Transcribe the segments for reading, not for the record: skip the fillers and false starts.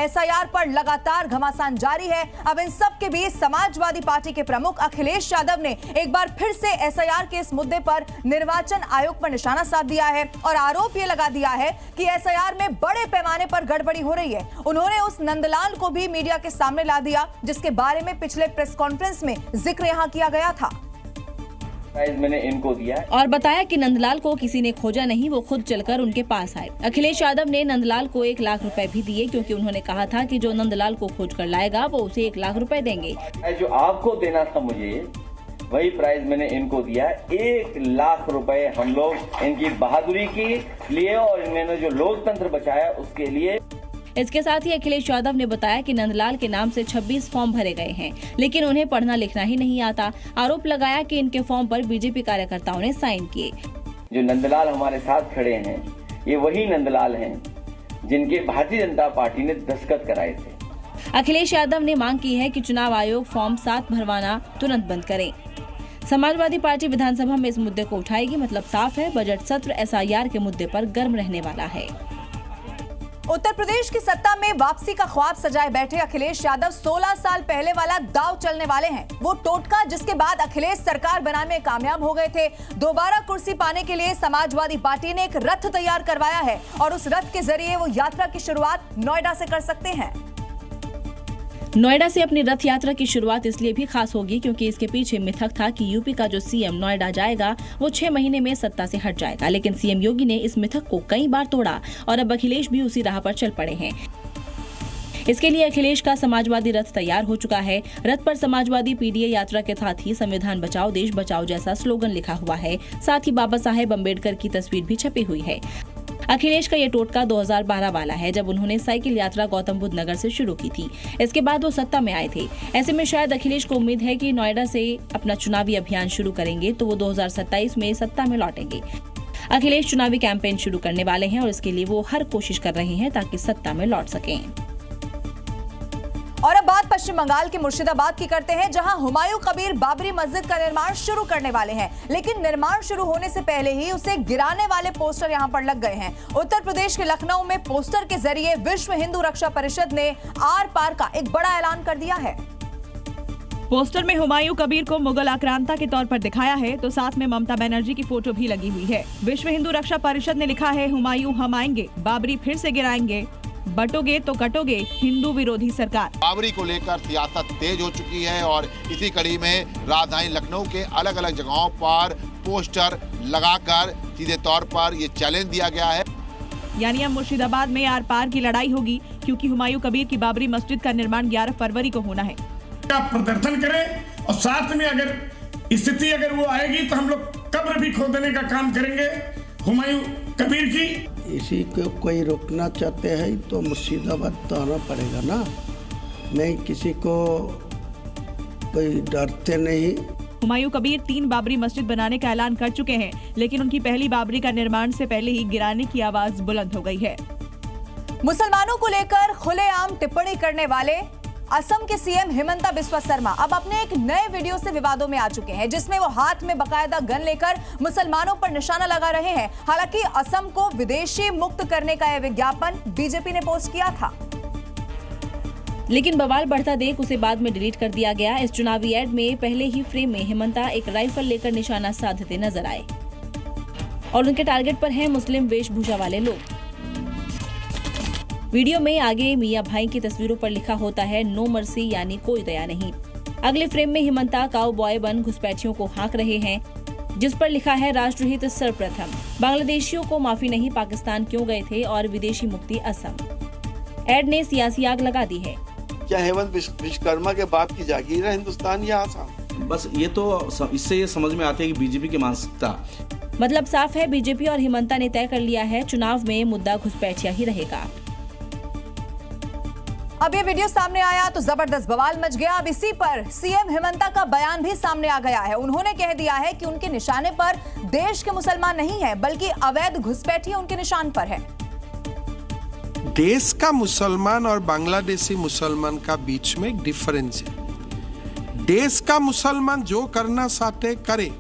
SIR पर लगातार घमासान जारी है। अब इन सब के बीच समाजवादी पार्टी के प्रमुख अखिलेश यादव ने एक बार फिर से एसआईआर के इस मुद्दे पर निर्वाचन आयोग पर निशाना साध दिया है और आरोप यह लगा दिया है कि एसआईआर में बड़े पैमाने पर गड़बड़ी हो रही है। उन्होंने उस नंदलाल को भी मीडिया के सामने ला दिया जिसके बारे में पिछले प्रेस कॉन्फ्रेंस में जिक्र यहां किया गया था। मैंने इनको दिया और बताया कि नंदलाल को किसी ने खोजा नहीं, वो खुद चलकर उनके पास आए। अखिलेश यादव ने नंदलाल को 1 लाख रुपए भी दिए क्योंकि उन्होंने कहा था कि जो नंदलाल को खोज कर लाएगा वो उसे 1 लाख रुपए देंगे। जो आपको देना था मुझे वही प्राइज मैंने इनको दिया। 1 लाख रुपए हम लोग इनकी बहादुरी के लिए और इन्होंने जो लोकतंत्र बचाया उसके लिए। इसके साथ ही अखिलेश यादव ने बताया कि नंदलाल के नाम से 26 फॉर्म भरे गए हैं लेकिन उन्हें पढ़ना लिखना ही नहीं आता। आरोप लगाया कि इनके फॉर्म पर बीजेपी कार्यकर्ताओं ने साइन किए। जो नंदलाल हमारे साथ खड़े हैं ये वही नंदलाल हैं जिनके भारतीय जनता पार्टी ने दस्तखत कराए थे। अखिलेश यादव ने मांग की है कि चुनाव आयोग फॉर्म 7 भरवाना तुरंत बंद करे। समाजवादी पार्टी विधानसभा में इस मुद्दे को उठाएगी। मतलब साफ है, बजट सत्र एसआईआर के मुद्दे पर गर्म रहने वाला है। उत्तर प्रदेश की सत्ता में वापसी का ख्वाब सजाए बैठे अखिलेश यादव 16 साल पहले वाला दांव चलने वाले हैं। वो टोटका जिसके बाद अखिलेश सरकार बनाने में कामयाब हो गए थे। दोबारा कुर्सी पाने के लिए समाजवादी पार्टी ने एक रथ तैयार करवाया है और उस रथ के जरिए वो यात्रा की शुरुआत नोएडा से कर सकते हैं। नोएडा से अपनी रथ यात्रा की शुरुआत इसलिए भी खास होगी क्योंकि इसके पीछे मिथक था कि यूपी का जो सीएम नोएडा जाएगा वो 6 महीने में सत्ता से हट जाएगा, लेकिन सीएम योगी ने इस मिथक को कई बार तोड़ा और अब अखिलेश भी उसी राह पर चल पड़े हैं। इसके लिए अखिलेश का समाजवादी रथ तैयार हो चुका है। रथ पर समाजवादी पीडीए यात्रा के साथ ही संविधान बचाओ देश बचाओ जैसा स्लोगन लिखा हुआ है। साथ ही बाबा साहेब अम्बेडकर की तस्वीर भी छपी हुई है। अखिलेश का ये टोटका 2012 वाला है जब उन्होंने साइकिल यात्रा गौतम बुद्ध नगर से शुरू की थी। इसके बाद वो सत्ता में आए थे। ऐसे में शायद अखिलेश को उम्मीद है कि नोएडा से अपना चुनावी अभियान शुरू करेंगे तो वो 2027 में सत्ता में लौटेंगे। अखिलेश चुनावी कैंपेन शुरू करने वाले हैं और इसके लिए वो हर कोशिश कर रहे हैं ताकि सत्ता में लौट सकें। और अब बात पश्चिम बंगाल के मुर्शिदाबाद की करते हैं जहां हुमायूं कबीर बाबरी मस्जिद का निर्माण शुरू करने वाले हैं, लेकिन निर्माण शुरू होने से पहले ही उसे गिराने वाले पोस्टर यहां पर लग गए हैं। उत्तर प्रदेश के लखनऊ में पोस्टर के जरिए विश्व हिंदू रक्षा परिषद ने आर पार का एक बड़ा ऐलान कर दिया है। पोस्टर में हुमायूं कबीर को मुगल आक्रांता के तौर पर दिखाया है तो साथ में ममता बनर्जी की फोटो भी लगी हुई है। विश्व हिंदू रक्षा परिषद ने लिखा है, हुमायूं हम आएंगे, बाबरी फिर से गिराएंगे, बटोगे तो कटोगे हिंदू विरोधी सरकार। बाबरी को लेकर सियासत तेज हो चुकी है और इसी कड़ी में राजधानी लखनऊ के अलग अलग जगहों पर पोस्टर लगाकर सीधे तौर पर ये चैलेंज दिया गया है। यानी अब मुर्शिदाबाद में आर पार की लड़ाई होगी क्योंकि हुमायूं कबीर की बाबरी मस्जिद का निर्माण 11 फरवरी को होना है। प्रदर्शन करें और साथ में अगर स्थिति अगर वो आएगी तो हम लोग कब्र भी खोदने का काम करेंगे हुमायूं कबीर की। इसी को कोई रोकना चाहते हैं तो मुर्शिदाबाद तो आना पड़ेगा ना। नहीं, किसी को कोई डरते नहीं। हुमायूं कबीर 3 बाबरी मस्जिद बनाने का ऐलान कर चुके हैं, लेकिन उनकी पहली बाबरी का निर्माण से पहले ही गिराने की आवाज बुलंद हो गई है। मुसलमानों को लेकर खुलेआम टिप्पणी करने वाले असम के सीएम हिमंता बिस्वा शर्मा अब अपने एक नए वीडियो से विवादों में आ चुके हैं जिसमें वो हाथ में बकायदा गन लेकर मुसलमानों पर निशाना लगा रहे हैं। हालांकि असम को विदेशी मुक्त करने का यह विज्ञापन बीजेपी ने पोस्ट किया था, लेकिन बवाल बढ़ता देख उसे बाद में डिलीट कर दिया गया। इस चुनावी एड में पहले ही फ्रेम में हिमंता एक राइफल लेकर निशाना साधते नजर आए और उनके टारगेट पर हैं मुस्लिम वेशभूषा वाले लोग। वीडियो में आगे मियां भाई की तस्वीरों पर लिखा होता है नो मर्सी यानी कोई दया नहीं। अगले फ्रेम में हिमंता काउ बॉय बन घुसपैठियों को हाँक रहे हैं जिस पर लिखा है राष्ट्रहित सर्वप्रथम, बांग्लादेशियों को माफी नहीं, पाकिस्तान क्यों गए थे और विदेशी मुक्ति असम। एड ने सियासी आग लगा दी है। क्या हेमंत विश्वकर्मा के बाप की जागीर है हिंदुस्तान या आसाम? बस ये तो इससे ये समझ में आती है कि बीजेपी की मानसिकता। मतलब साफ है, बीजेपी और हिमंता ने तय कर लिया है चुनाव में मुद्दा घुसपैठिया ही रहेगा। अब ये वीडियो सामने आया तो जबरदस्त बवाल मच गया। अब इसी पर सीएम हिमंता का बयान भी सामने आ गया है। उन्होंने कह दिया है कि उनके निशाने पर देश के मुसलमान नहीं है बल्कि अवैध घुसपैठिए उनके निशान पर है। देश का मुसलमान और बांग्लादेशी मुसलमान का बीच में एक डिफरेंस है। देश का मुसलमान जो करना चाहते करे,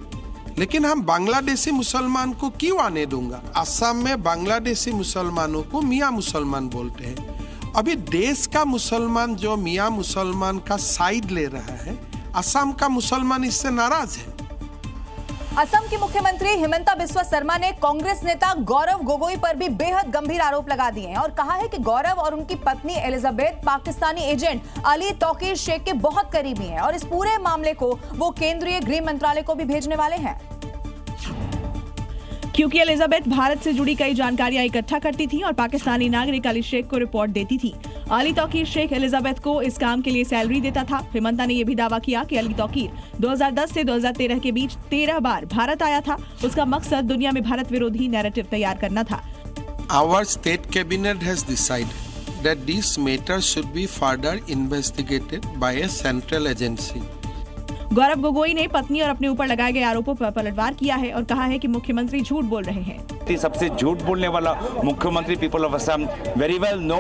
लेकिन हम बांग्लादेशी मुसलमान को क्यों आने दूंगा? असम में बांग्लादेशी मुसलमानों को मियां मुसलमान बोलते हैं अभी देश का मुसलमान जो मियाँ मुसलमान का साइड ले रहा है, असम का मुसलमान इससे नाराज है। असम की मुख्यमंत्री हिमंता बिस्वा शर्मा ने कांग्रेस नेता गौरव गोगोई पर भी बेहद गंभीर आरोप लगा दिए हैं और कहा है कि गौरव और उनकी पत्नी एलिजाबेथ पाकिस्तानी एजेंट अली तौकीर शेख के बहुत करीबी हैं और इस पूरे मामले को वो केंद्रीय गृह मंत्रालय को भी भेजने वाले हैं। क्योंकि एलिजाबेथ भारत से जुड़ी कई जानकारियां इकट्ठा करती थी और पाकिस्तानी नागरिक अली शेख को रिपोर्ट देती थी। अली तौकीर शेख एलिजाबेथ को इस काम के लिए सैलरी देता था। हिमंता ने यह भी दावा किया कि अली तौकीर 2010 से 2013 के बीच 13 बार भारत आया था। उसका मकसद दुनिया में भारत विरोधी नैरेटिव तैयार करना था। Our state cabinet has decided that this matter should be further investigated by a central agency. Gaurav Gogoi ने पत्नी और अपने ऊपर लगाए गए आरोपों पर पलटवार किया है और कहा है कि मुख्यमंत्री झूठ बोल रहे हैं। सबसे झूठ बोलने वाला मुख्यमंत्री people of Assam very well no.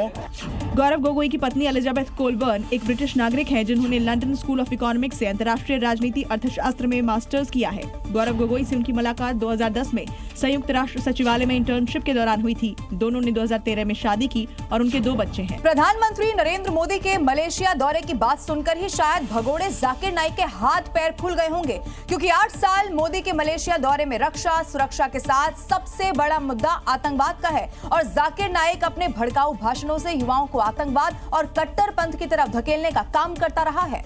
Gaurav Gogoi की पत्नी एलिजाबेथ कोलबर्न एक ब्रिटिश नागरिक हैं जिन्होंने लंदन स्कूल ऑफ इकोनॉमिक्स से अंतर्राष्ट्रीय राजनीति अर्थशास्त्र में मास्टर्स किया है। गौरव गोगोई से उनकी मुलाकात 2010 में संयुक्त राष्ट्र सचिवालय में इंटर्नशिप के दौरान हुई थी। दोनों ने 2013 में शादी की और उनके 2 बच्चे हैं। प्रधानमंत्री नरेंद्र मोदी के मलेशिया दौरे की बात सुनकर ही शायद भगोड़े जाकिर नाइक के हाथ पैर खुल गए होंगे, क्योंकि 8 साल मोदी के मलेशिया दौरे में रक्षा सुरक्षा के साथ सबसे बड़ा मुद्दा आतंकवाद का है और जाकिर नाइक अपने भड़काऊ भाषणों से युवाओं को आतंकवाद और कट्टरपंथ की तरफ धकेलने का काम करता रहा है।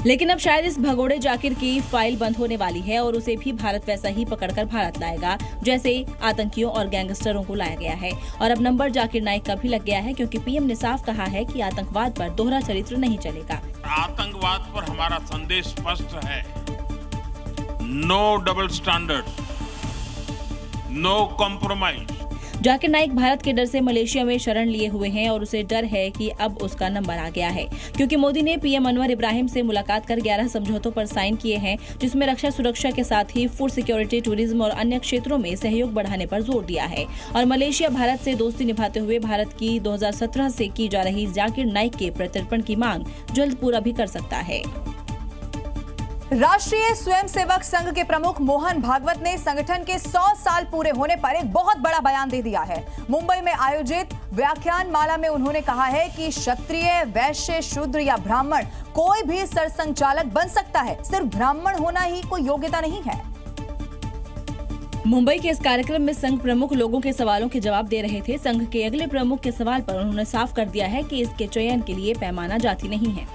लेकिन अब शायद इस भगोड़े जाकिर की फाइल बंद होने वाली है और उसे भी भारत वैसा ही पकड़कर भारत लाएगा जैसे आतंकियों और गैंगस्टरों को लाया गया है। और अब नंबर जाकिर नाइक का भी लग गया है, क्योंकि पीएम ने साफ कहा है कि आतंकवाद पर दोहरा चरित्र नहीं चलेगा। आतंकवाद पर हमारा संदेश स्पष्ट है, no double standard, no compromise. Zakir Naik Bharat के डर से मलेशिया में शरण लिए हुए हैं और उसे डर है कि अब उसका नंबर आ गया है, क्योंकि मोदी ने पीएम अनवर इब्राहिम से मुलाकात कर 11 समझौतों पर साइन किए हैं, जिसमें रक्षा सुरक्षा के साथ ही फूड सिक्योरिटी, टूरिज्म और अन्य क्षेत्रों में सहयोग बढ़ाने पर जोर दिया है। और मलेशिया भारत से दोस्ती निभाते हुए भारत की 2017 से की जा रही जाकिर नाइक के प्रत्यर्पण की मांग जल्द पूरा भी कर सकता है। राष्ट्रीय स्वयंसेवक संघ के प्रमुख मोहन भागवत ने संगठन के 100 साल पूरे होने पर एक बहुत बड़ा बयान दे दिया है। मुंबई में आयोजित व्याख्यान माला में उन्होंने कहा है कि क्षत्रिय, वैश्य, शूद्र या ब्राह्मण कोई भी सरसंघचालक बन सकता है, सिर्फ ब्राह्मण होना ही कोई योग्यता नहीं है। मुंबई के इस कार्यक्रम में संघ प्रमुख लोगों के सवालों के जवाब दे रहे थे। संघ के अगले प्रमुख के सवाल पर उन्होंने साफ कर दिया है कि इसके चयन के लिए पैमाना जाति नहीं है।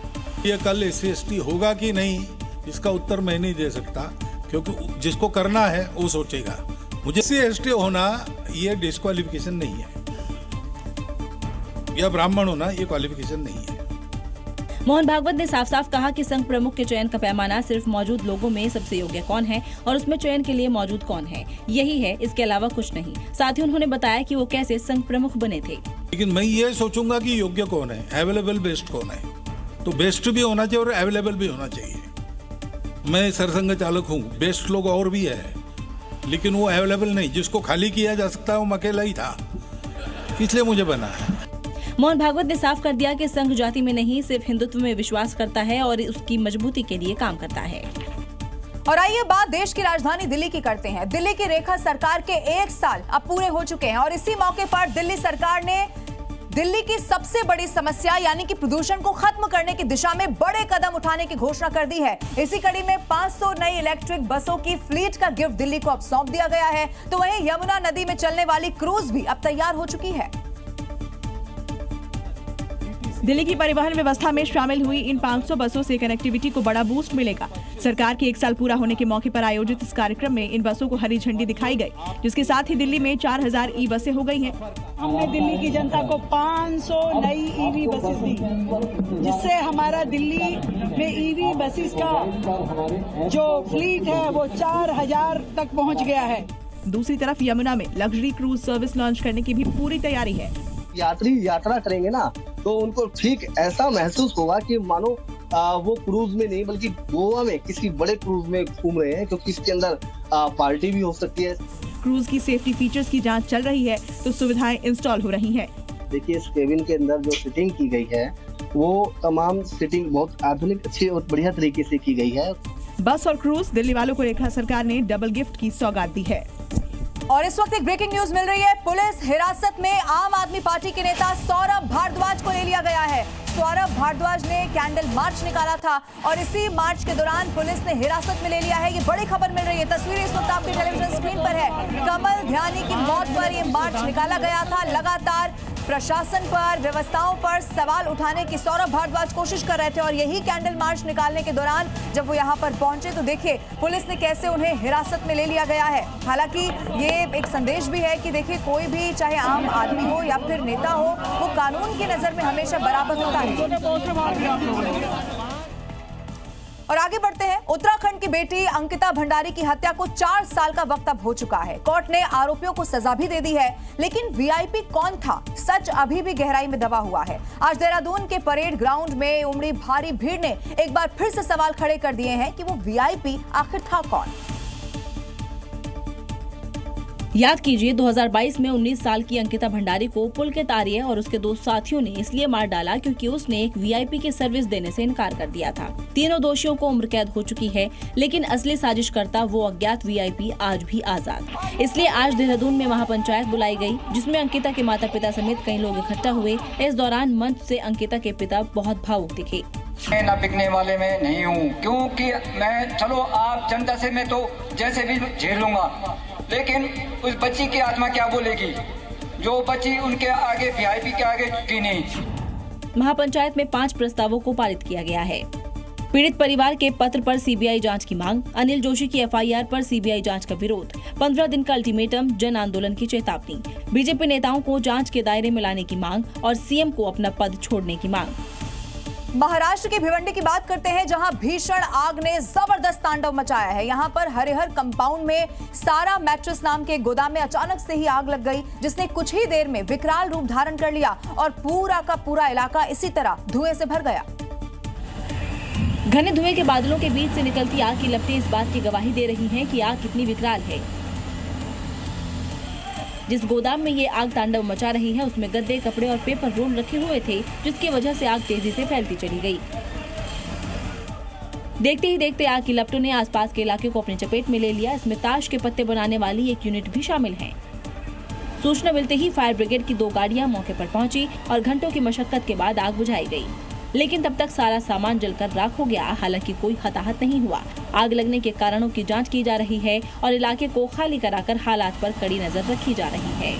ये कल SC/ST होगा कि नहीं, इसका उत्तर मैं नहीं दे सकता, क्योंकि जिसको करना है वो सोचेगा। मुझे SC/ST होना ये डिस्क्वालिफिकेशन नहीं है, या ब्राह्मण होना ये क्वालिफिकेशन नहीं है। मोहन भागवत ने साफ साफ कहा कि संघ प्रमुख के चयन का पैमाना सिर्फ मौजूद लोगों में सबसे योग्य कौन है और उसमें चयन के लिए मौजूद कौन है, यही है, इसके अलावा कुछ नहीं। साथ ही उन्होंने बताया कि वो कैसे संघ प्रमुख बने थे। लेकिन मैं ये सोचूंगा कि योग्य कौन है, अवेलेबल बेस्ट कौन है। तो बेस्ट भी होना चाहिए और अवेलेबल भी होना चाहिए। मैं सरसंघ चालक हूँ, बेस्ट लोग और भी है, लेकिन वो अवेलेबल नहीं। जिसको खाली किया जा सकता है वो अकेला ही था, इसलिए मुझे बना है। मोहन भागवत ने साफ कर दिया कि संघ जाति में नहीं, सिर्फ हिंदुत्व में विश्वास करता है और उसकी मजबूती के लिए काम करता है। और आइए बात देश की राजधानी दिल्ली की करते हैं। दिल्ली की रेखा सरकार के 1 साल अब पूरे हो चुके हैं और इसी मौके पर दिल्ली सरकार ने दिल्ली की सबसे बड़ी समस्या यानी कि प्रदूषण को खत्म करने की दिशा में बड़े कदम उठाने की घोषणा कर दी है। इसी कड़ी में 500 नई इलेक्ट्रिक बसों की फ्लीट का गिफ्ट दिल्ली को अब सौंप दिया गया है। तो वहीं यमुना नदी में चलने वाली क्रूज भी अब तैयार हो चुकी है। दिल्ली की परिवहन व्यवस्था में शामिल हुई इन 500 बसों से कनेक्टिविटी को बड़ा बूस्ट मिलेगा। सरकार के 1 साल पूरा होने के मौके पर आयोजित इस कार्यक्रम में इन बसों को हरी झंडी दिखाई गई, जिसके साथ ही दिल्ली में 4000 ई बसें हो गई हैं। हमने दिल्ली की जनता को 500 नई ईवी बसेस दी, जिससे हमारा दिल्ली में ईवी बसेस का जो फ्लीट है वो 4000 तक पहुँच गया है। दूसरी तरफ यमुना में लग्जरी क्रूज सर्विस लॉन्च करने की भी पूरी तैयारी है। यात्री यात्रा करेंगे ना तो उनको ठीक ऐसा महसूस होगा कि मानो वो क्रूज में नहीं बल्कि गोवा में किसी बड़े क्रूज में घूम रहे हैं, क्योंकि इसके अंदर पार्टी भी हो सकती है। क्रूज की सेफ्टी फीचर्स की जांच चल रही है तो सुविधाएं इंस्टॉल हो रही हैं। देखिए इस केबिन के अंदर जो फिटिंग की गई है वो तमाम फिटिंग बहुत आधुनिक, अच्छी और बढ़िया तरीके से की गई है। बस और क्रूज दिल्ली वालों को रेखा सरकार ने डबल गिफ्ट की सौगात दी है। और इस वक्त एक ब्रेकिंग न्यूज मिल रही है। पुलिस हिरासत में आम आदमी पार्टी के नेता सौरभ भारद्वाज को ले लिया गया है। सौरभ भारद्वाज ने कैंडल मार्च निकाला था और इसी मार्च के दौरान पुलिस ने हिरासत में ले लिया है। ये बड़ी खबर मिल रही है। तस्वीरें इस वक्त आपके टेलीविजन स्क्रीन पर है। कमल ध्यानी की मौत पर यह मार्च निकाला गया था। लगातार प्रशासन पर, व्यवस्थाओं पर सवाल उठाने की सौरभ भारद्वाज कोशिश कर रहे थे और यही कैंडल मार्च निकालने के दौरान जब वो यहाँ पर पहुंचे तो देखिए पुलिस ने कैसे उन्हें हिरासत में ले लिया गया है। हालांकि ये एक संदेश भी है कि देखिए कोई भी चाहे आम आदमी हो या फिर नेता हो, वो कानून की नजर में हमेशा बराबर होता है। और आगे बढ़ते हैं। उत्तराखंड की बेटी अंकिता भंडारी की हत्या को 4 साल का वक्त अब हो चुका है। कोर्ट ने आरोपियों को सजा भी दे दी है, लेकिन वीआईपी कौन था, सच अभी भी गहराई में दबा हुआ है। आज देहरादून के परेड ग्राउंड में उमड़ी भारी भीड़ ने एक बार फिर से सवाल खड़े कर दिए हैं कि वो वीआईपी आखिर था कौन। याद कीजिए 2022 में 19 साल की अंकिता भंडारी को पुलकित आर्य और उसके 2 साथियों ने इसलिए मार डाला क्योंकि उसने एक वीआईपी की सर्विस देने से इनकार कर दिया था। तीनों दोषियों को उम्र कैद हो चुकी है, लेकिन असली साजिशकर्ता वो अज्ञात वीआईपी आज भी आजाद। इसलिए आज देहरादून में महापंचायत बुलाई गई, जिसमें अंकिता के माता पिता समेत कई लोग इकट्ठा हुए। इस दौरान मंच से अंकिता के पिता बहुत भावुक दिखे। मैं न बिकने वाले में नहीं हूँ, क्योंकि मैं चलो आप जनता से मैं तो जैसे भी झेल लूंगा, लेकिन उस बच्ची की आत्मा क्या बोलेगी जो बच्ची उनके आगे वीआईपी के आगे झुकी नहीं। महापंचायत में 5 प्रस्तावों को पारित किया गया है। पीड़ित परिवार के पत्र पर सीबीआई जांच की मांग, अनिल जोशी की एफआईआर पर सीबीआई जांच का विरोध, 15 दिन का अल्टीमेटम, जन आंदोलन की चेतावनी, बीजेपी नेताओं को जांच के दायरे में लाने की मांग और सीएम को अपना पद छोड़ने की मांग। महाराष्ट्र के भिवंडी की बात करते हैं, जहां भीषण आग ने जबरदस्त तांडव मचाया है। यहां पर हरिहर कंपाउंड में सारा मैट्रेस नाम के गोदाम में अचानक से ही आग लग गई, जिसने कुछ ही देर में विकराल रूप धारण कर लिया और पूरा का पूरा इलाका इसी तरह धुएं से भर गया। घने धुएं के बादलों के बीच से निकलती आग की लपटें इस बात की गवाही दे रही हैं कि आग कितनी विकराल है। जिस गोदाम में ये आग तांडव मचा रही है उसमें गद्दे, कपड़े और पेपर रोल रखे हुए थे, जिसकी वजह से आग तेजी से फैलती चली गई। देखते ही देखते आग की लपटों ने आसपास के इलाके को अपनी चपेट में ले लिया। इसमें ताश के पत्ते बनाने वाली एक यूनिट भी शामिल है। सूचना मिलते ही फायर ब्रिगेड की 2 गाड़ियां मौके पर पहुंची और घंटों की मशक्कत के बाद आग बुझाई गई, लेकिन तब तक सारा सामान जलकर राख हो गया। हालांकि कोई हताहत नहीं हुआ। आग लगने के कारणों की जांच की जा रही है और इलाके को खाली कराकर हालात पर कड़ी नजर रखी जा रही है।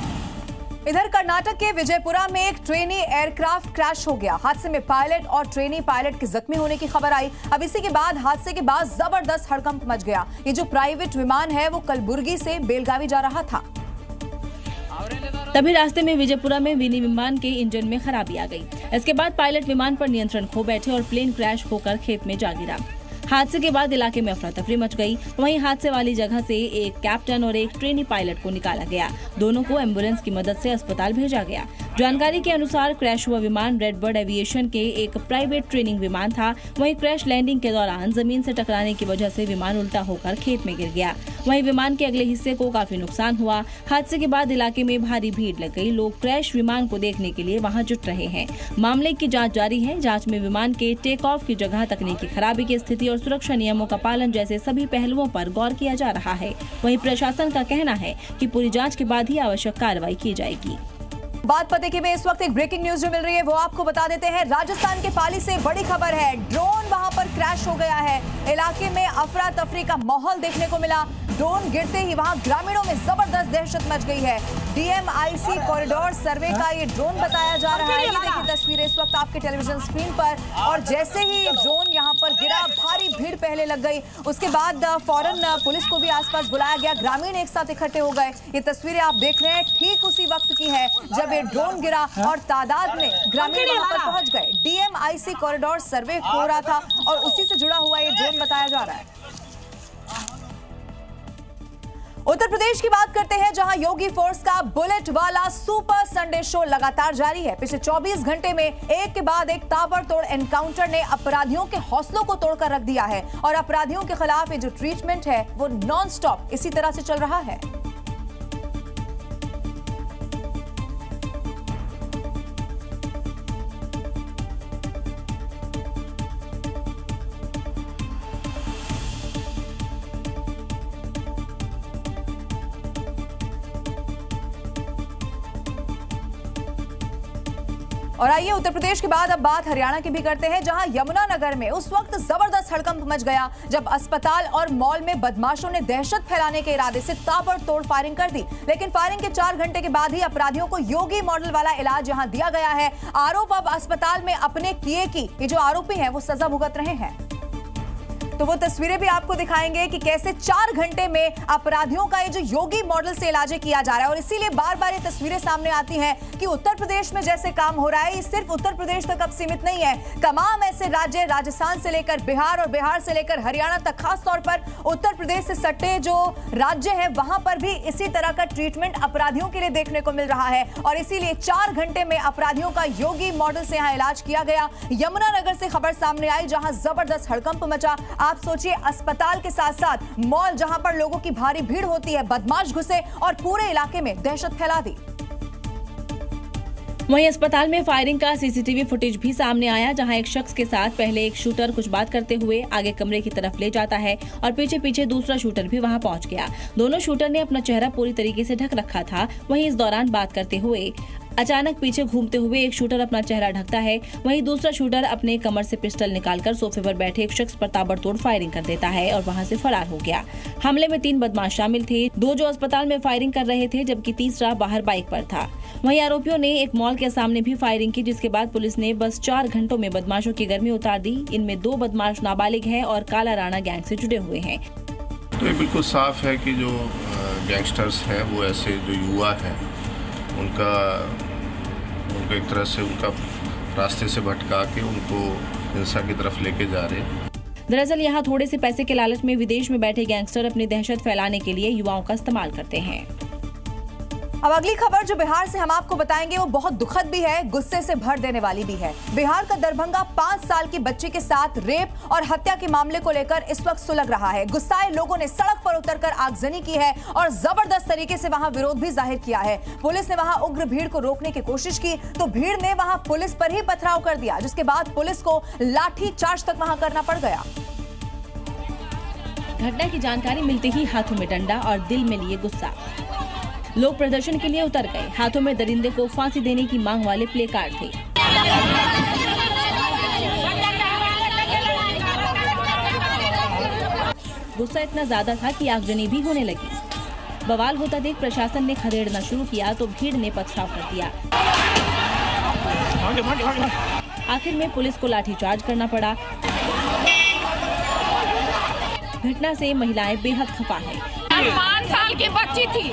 इधर कर्नाटक के विजयपुरा में एक ट्रेनी एयरक्राफ्ट क्रैश हो गया। हादसे में पायलट और ट्रेनी पायलट के जख्मी होने की खबर आई। अब इसी के बाद हादसे के बाद जबरदस्त हड़कंप मच गया। ये जो प्राइवेट विमान है वो कलबुर्गी से बेलगावी जा रहा था। तभी रास्ते में विजयपुरा में मिनी विमान के इंजन में खराबी आ गई। इसके बाद पायलट विमान पर नियंत्रण खो बैठे और प्लेन क्रैश होकर खेत में जा गिरा। हादसे के बाद इलाके में अफरा तफरी मच गई। वहीं हादसे वाली जगह से एक कैप्टन और एक ट्रेनी पायलट को निकाला गया। दोनों को एम्बुलेंस की मदद से अस्पताल भेजा गया। जानकारी के अनुसार क्रैश हुआ विमान रेडबर्ड एविएशन के एक प्राइवेट ट्रेनिंग विमान था। वहीं क्रैश लैंडिंग के दौरान जमीन से टकराने की वजह से विमान उल्टा होकर खेत में गिर गया। वहीं विमान के अगले हिस्से को काफी नुकसान हुआ। हादसे के बाद इलाके में भारी भीड़ लग गई। लोग क्रैश विमान को देखने के लिए वहां जुट रहे हैं। मामले की जांच जारी है। जांच में विमान के टेक ऑफ की जगह, तकनीकी खराबी की स्थिति और सुरक्षा नियमों का पालन जैसे सभी पहलुओं पर गौर किया जा रहा है। वहीं प्रशासन का कहना है कि पूरी जांच के बाद ही आवश्यक कार्रवाई की जाएगी। बात पते की में इस वक्त एक ब्रेकिंग न्यूज जो मिल रही है वो आपको बता देते हैं। राजस्थान के पाली से बड़ी खबर है। ड्रोन वहां पर क्रैश हो गया है। इलाके में अफरा तफरी का माहौल देखने को मिला। ड्रोन गिरते ही वहां ग्रामीणों में जबरदस्त दहशत मच गई है। डीएमआईसी कॉरिडोर सर्वे का ये ड्रोन बताया जा रहा है। ये देखिए तस्वीरें इस वक्त आपके टेलीविजन स्क्रीन पर। और जैसे ही ये ड्रोन यहाँ पर गिरा, भारी भीड़ पहले लग गई। उसके बाद फौरन पुलिस को भी आसपास बुलाया गया। ग्रामीण एक साथ इकट्ठे हो गए। ये तस्वीरें आप देख रहे हैं ठीक उसी वक्त की है जब ये ड्रोन गिरा और तादाद में ग्रामीण वहां पर पहुंच गए। डीएमआईसी कॉरिडोर सर्वे हो रहा था और उसी से जुड़ा हुआ ये ड्रोन बताया जा रहा है। उत्तर प्रदेश की बात करते हैं, जहां योगी फोर्स का बुलेट वाला सुपर संडे शो लगातार जारी है। पिछले 24 घंटे में एक के बाद एक ताबड़तोड़ एनकाउंटर ने अपराधियों के हौसलों को तोड़कर रख दिया है और अपराधियों के खिलाफ ये जो ट्रीटमेंट है वो नॉन स्टॉप इसी तरह से चल रहा है। और आइए उत्तर प्रदेश के बाद अब बात हरियाणा की भी करते हैं, जहां यमुनानगर में उस वक्त जबरदस्त हड़कंप मच गया जब अस्पताल और मॉल में बदमाशों ने दहशत फैलाने के इरादे से ताबड़तोड़ फायरिंग कर दी। लेकिन फायरिंग के 4 घंटे के बाद ही अपराधियों को योगी मॉडल वाला इलाज यहां दिया गया है। आरोप अब अस्पताल में अपने किए की ये जो आरोपी हैं वो सजा भुगत रहे हैं। तो वो तस्वीरें भी आपको दिखाएंगे कि कैसे 4 घंटे में अपराधियों का ये जो योगी मॉडल से इलाज किया जा रहा है। और इसीलिए बार बार ये तस्वीरें सामने आती हैं कि उत्तर प्रदेश में जैसे काम हो रहा है ये सिर्फ उत्तर प्रदेश तक अब सीमित नहीं है। तमाम ऐसे राज्य, राजस्थान से लेकर बिहार और बिहार से लेकर हरियाणा तक, खास तौर पर उत्तर प्रदेश से सटे जो राज्य है वहां पर भी इसी तरह का ट्रीटमेंट अपराधियों के लिए देखने को मिल रहा है। और इसीलिए 4 घंटे में अपराधियों का योगी मॉडल से यहाँ इलाज किया गया। यमुनानगर से खबर सामने आई जहां जबरदस्त हड़कंप मचा। आप सोचिए, अस्पताल के साथ साथ मॉल जहां पर लोगों की भारी भीड़ होती है, बदमाश घुसे और पूरे इलाके में दहशत फैला दी। वहीं अस्पताल में फायरिंग का सीसीटीवी फुटेज भी सामने आया, जहां एक शख्स के साथ पहले एक शूटर कुछ बात करते हुए आगे कमरे की तरफ ले जाता है और पीछे पीछे दूसरा शूटर भी वहां पहुंच गया। दोनों शूटर ने अपना चेहरा पूरी तरीके से ढक रखा था। वहीं इस दौरान बात करते हुए अचानक पीछे घूमते हुए एक शूटर अपना चेहरा ढकता है। वहीं दूसरा शूटर अपने कमर से पिस्टल निकालकर सोफे पर बैठे एक शख्स पर ताबड़तोड़ फायरिंग कर देता है और वहां से फरार हो गया। हमले में 3 बदमाश शामिल थे, 2 जो अस्पताल में फायरिंग कर रहे थे जबकि तीसरा बाहर बाइक पर था। वहीं आरोपियों ने एक मॉल के सामने भी फायरिंग की, जिसके बाद पुलिस ने बस 4 घंटों में बदमाशों की गर्मी उतार दी। इनमें 2 बदमाश नाबालिग हैं और काला राणा गैंग से जुड़े हुए हैं। तो ये बिल्कुल साफ है कि जो गैंगस्टर्स हैं वो ऐसे जो युवा हैं उनका एक तरह से उनका रास्ते से भटका के उनको हिंसा की तरफ लेके जा रहे हैं। दरअसल यहाँ थोड़े से पैसे के लालच में विदेश में बैठे गैंगस्टर अपनी दहशत फैलाने के लिए युवाओं का इस्तेमाल करते हैं। अब अगली खबर जो बिहार से हम आपको बताएंगे वो बहुत दुखद भी है, गुस्से से भर देने वाली भी है। बिहार का दरभंगा 5 साल की बच्ची के साथ रेप और हत्या के मामले को लेकर इस वक्त सुलग रहा है। गुस्साए लोगों ने सड़क पर उतरकर आगजनी की है और जबरदस्त तरीके से वहां विरोध भी जाहिर किया है। पुलिस ने वहां उग्र भीड़ को रोकने की कोशिश की तो भीड़ ने वहां पुलिस पर ही पथराव कर दिया, जिसके बाद पुलिस को लाठी चार्ज तक वहां करना पड़ गया। घटना की जानकारी मिलते ही हाथों में डंडा और दिल में लिए गुस्सा, लोग प्रदर्शन के लिए उतर गए। हाथों में दरिंदे को फांसी देने की मांग वाले प्ले कार्ड थे। गुस्सा इतना ज्यादा था कि आगजनी भी होने लगी। बवाल होता देख प्रशासन ने खदेड़ना शुरू किया तो भीड़ ने पथराव कर दिया। आखिर में पुलिस को लाठीचार्ज करना पड़ा। घटना से महिलाएं बेहद खफा हैं। 5 साल की बच्ची थी,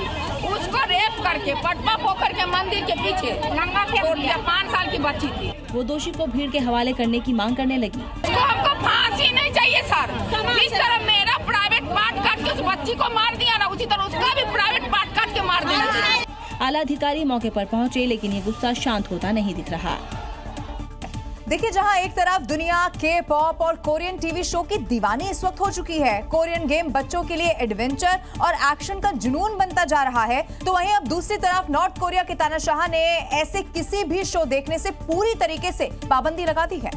उसको रेप करके पटना पोखर के मंदिर के पीछे नंगा छोड़ दिया। 5 साल की बच्ची थी। वो दोषी को भीड़ के हवाले करने की मांग करने लगी। उसको हमको फांसी नहीं चाहिए सर। जिस तरह मेरा प्राइवेट पार्ट काट के उस बच्ची को मार दिया ना, उसी तरह उसका भी प्राइवेट पार्ट काट के मार देना चाहिए। आला अधिकारी मौके पर पहुंचे लेकिन ये गुस्सा शांत होता नहीं दिख रहा। देखिए, जहां एक तरफ दुनिया के पॉप और कोरियन टीवी शो की दीवानी इस वक्त हो चुकी है, कोरियन गेम बच्चों के लिए एडवेंचर और एक्शन का जुनून बनता जा रहा है, तो वहीं अब दूसरी तरफ नॉर्थ कोरिया के तानाशाह ने ऐसे किसी भी शो देखने से पूरी तरीके से पाबंदी लगा दी है।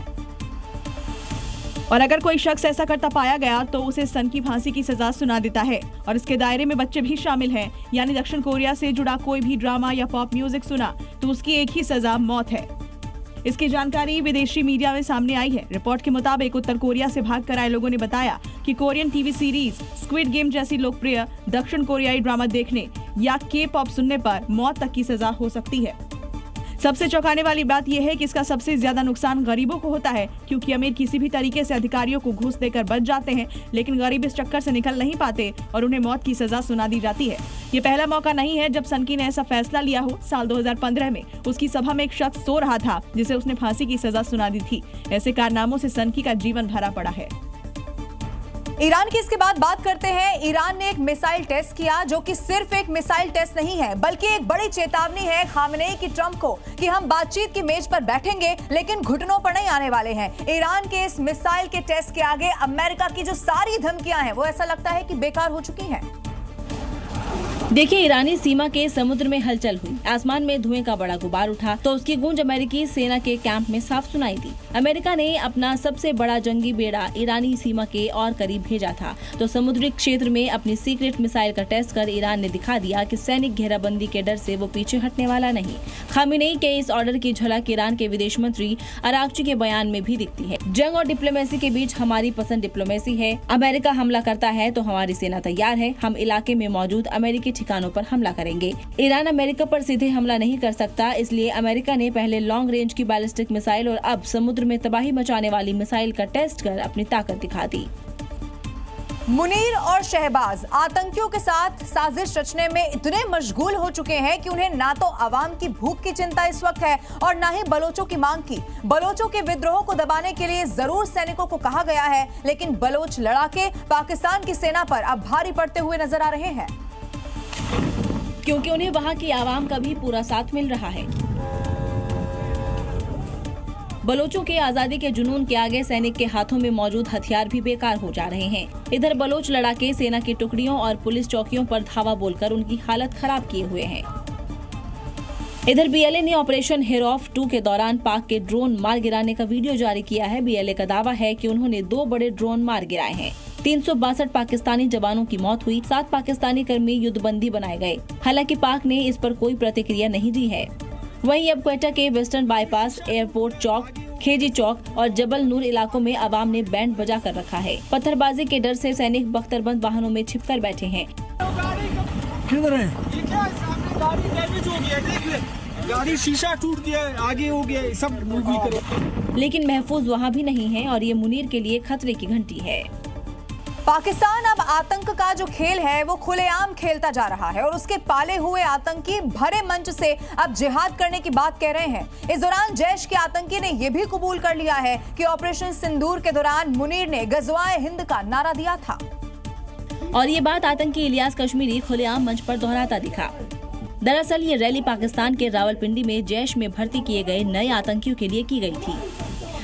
और अगर कोई शख्स ऐसा करता पाया गया तो उसे सन की फांसी की सजा सुना देता है और इसके दायरे में बच्चे भी शामिल हैं। यानी दक्षिण कोरिया से जुड़ा कोई भी ड्रामा या पॉप म्यूजिक सुना तो उसकी एक ही सजा, मौत है। इसकी जानकारी विदेशी मीडिया में सामने आई है। रिपोर्ट के मुताबिक उत्तर कोरिया से भागकर आए लोगों ने बताया कि Korean TV series squid game जैसी लोकप्रिय दक्षिण कोरियाई ड्रामा देखने या के पॉप सुनने पर मौत तक की सजा हो सकती है। सबसे चौंकाने वाली बात यह है कि इसका सबसे ज्यादा नुकसान गरीबों को होता है, क्योंकि अमीर किसी भी तरीके से अधिकारियों को घूस देकर बच जाते हैं, लेकिन गरीब इस चक्कर से निकल नहीं पाते और उन्हें मौत की सजा सुना दी जाती है। ये पहला मौका नहीं है जब सनकी ने ऐसा फैसला लिया हो। साल 2015 में उसकी सभा में एक शख्स सो रहा था जिसे उसने फांसी की सजा सुना दी थी। ऐसे कारनामों से सनकी का जीवन भरा पड़ा है। ईरान की इसके बाद बात करते हैं। ईरान ने एक मिसाइल टेस्ट किया जो कि सिर्फ एक मिसाइल टेस्ट नहीं है बल्कि एक बड़ी चेतावनी है खामेनेई की ट्रंप को कि हम बातचीत की मेज पर बैठेंगे लेकिन घुटनों पर नहीं आने वाले हैं। ईरान के इस मिसाइल के टेस्ट के आगे अमेरिका की जो सारी धमकियां हैं वो ऐसा लगता है कि बेकार हो चुकी हैं। देखिए, ईरानी सीमा के समुद्र में हलचल हुई, आसमान में धुएं का बड़ा गुबार उठा तो उसकी गूंज अमेरिकी सेना के कैंप में साफ सुनाई दी। अमेरिका ने अपना सबसे बड़ा जंगी बेड़ा ईरानी सीमा के और करीब भेजा था तो समुद्री क्षेत्र में अपनी सीक्रेट मिसाइल का टेस्ट कर ईरान ने दिखा दिया कि सैनिक घेराबंदी के डर से वो पीछे हटने वाला नहीं। खामेनेई के इस ऑर्डर की झलक ईरान के विदेश मंत्री अरागची के बयान में भी दिखती है। जंग और डिप्लोमेसी के बीच हमारी पसंद डिप्लोमेसी है। अमेरिका हमला करता है तो हमारी सेना तैयार है। हम इलाके में मौजूद अमेरिकी ठिकानों पर हमला करेंगे। ईरान अमेरिका पर सीधे हमला नहीं कर सकता, इसलिए अमेरिका ने पहले लॉन्ग रेंज की बैलिस्टिक मिसाइल और अब समुद्र में तबाही मचाने वाली मिसाइल का टेस्ट कर अपनी ताकत दिखा दी। मुनीर और शहबाज आतंकियों के साथ साजिश रचने में इतने मशगूल हो चुके हैं कि उन्हें ना तो आवाम की भूख की चिंता इस वक्त है और ना ही बलोचों की मांग की। बलोचों के विद्रोह को दबाने के लिए जरूर सैनिकों को कहा गया है, लेकिन बलोच लड़ाके पाकिस्तान की सेना पर अब भारी पड़ते हुए नजर आ रहे हैं, क्योंकि उन्हें वहां की आवाम का भी पूरा साथ मिल रहा है। बलोचों के आजादी के जुनून के आगे सैनिक के हाथों में मौजूद हथियार भी बेकार हो जा रहे हैं। इधर बलोच लड़ाके सेना की टुकड़ियों और पुलिस चौकियों पर धावा बोलकर उनकी हालत खराब किए हुए हैं। इधर बीएलए ने ऑपरेशन हेरोफ 2 के दौरान पाक के ड्रोन मार गिराने का वीडियो जारी किया है। बीएलए का दावा है कि उन्होंने 2 बड़े ड्रोन मार गिराए हैं। 362 पाकिस्तानी जवानों की मौत हुई, 7 पाकिस्तानी कर्मी युद्धबंदी बनाए गए। हालांकि पाक ने इस पर कोई प्रतिक्रिया नहीं दी है। वहीं अब क्वेटा के वेस्टर्न बाईपास, एयरपोर्ट चौक, खेजी चौक और जबल नूर इलाकों में आवाम ने बैंड बजा कर रखा है। पत्थरबाजी के डर से सैनिक बख्तरबंद वाहनों में छिपकर बैठे हैं। किधर है? गाड़ी डैमेज हो गया, देख ले, गाड़ी शीशा टूट गया, आगे हो गया, सब। लेकिन महफूज वहाँ भी नहीं है और ये मुनीर के लिए खतरे की घंटी है। पाकिस्तान अब आतंक का जो खेल है वो खुलेआम खेलता जा रहा है और उसके पाले हुए आतंकी भरे मंच से अब जिहाद करने की बात कह रहे हैं। इस दौरान जैश के आतंकी ने यह भी कबूल कर लिया है कि ऑपरेशन सिंदूर के दौरान मुनीर ने गज़वाए हिंद का नारा दिया था और ये बात आतंकी इलियास कश्मीरी खुलेआम मंच पर दोहराता दिखा। दरअसल ये रैली पाकिस्तान के रावलपिंडी में जैश में भर्ती किए गए नए आतंकियों के लिए की गई थी,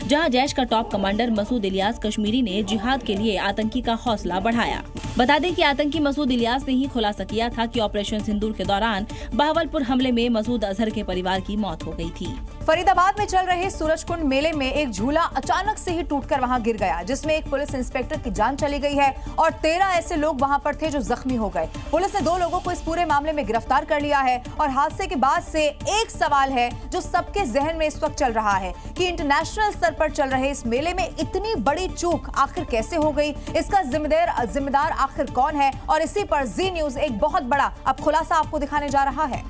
जहां जैश का टॉप कमांडर मसूद इलियास कश्मीरी ने जिहाद के लिए आतंकी का हौसला बढ़ाया। बता दें कि आतंकी मसूद इलियास ने ही खुलासा किया था कि ऑपरेशन सिंदूर के दौरान बहावलपुर हमले में मसूद अजहर के परिवार की मौत हो गई थी। फरीदाबाद में चल रहे सूरजकुंड मेले में एक झूला अचानक से ही टूटकर वहां गिर गया, जिसमें एक पुलिस इंस्पेक्टर की जान चली गई है और 13 ऐसे लोग वहां पर थे जो जख्मी हो गए। पुलिस ने 2 लोगों को इस पूरे मामले में गिरफ्तार कर लिया है और हादसे के बाद से एक सवाल है जो सबके जहन में इस वक्त चल रहा है कि इंटरनेशनल स्तर पर चल रहे इस मेले में इतनी बड़ी चूक आखिर कैसे हो गई, इसका जिम्मेदार आखिर कौन है। और इसी पर जी न्यूज एक बहुत बड़ा अब खुलासा आपको दिखाने जा रहा है।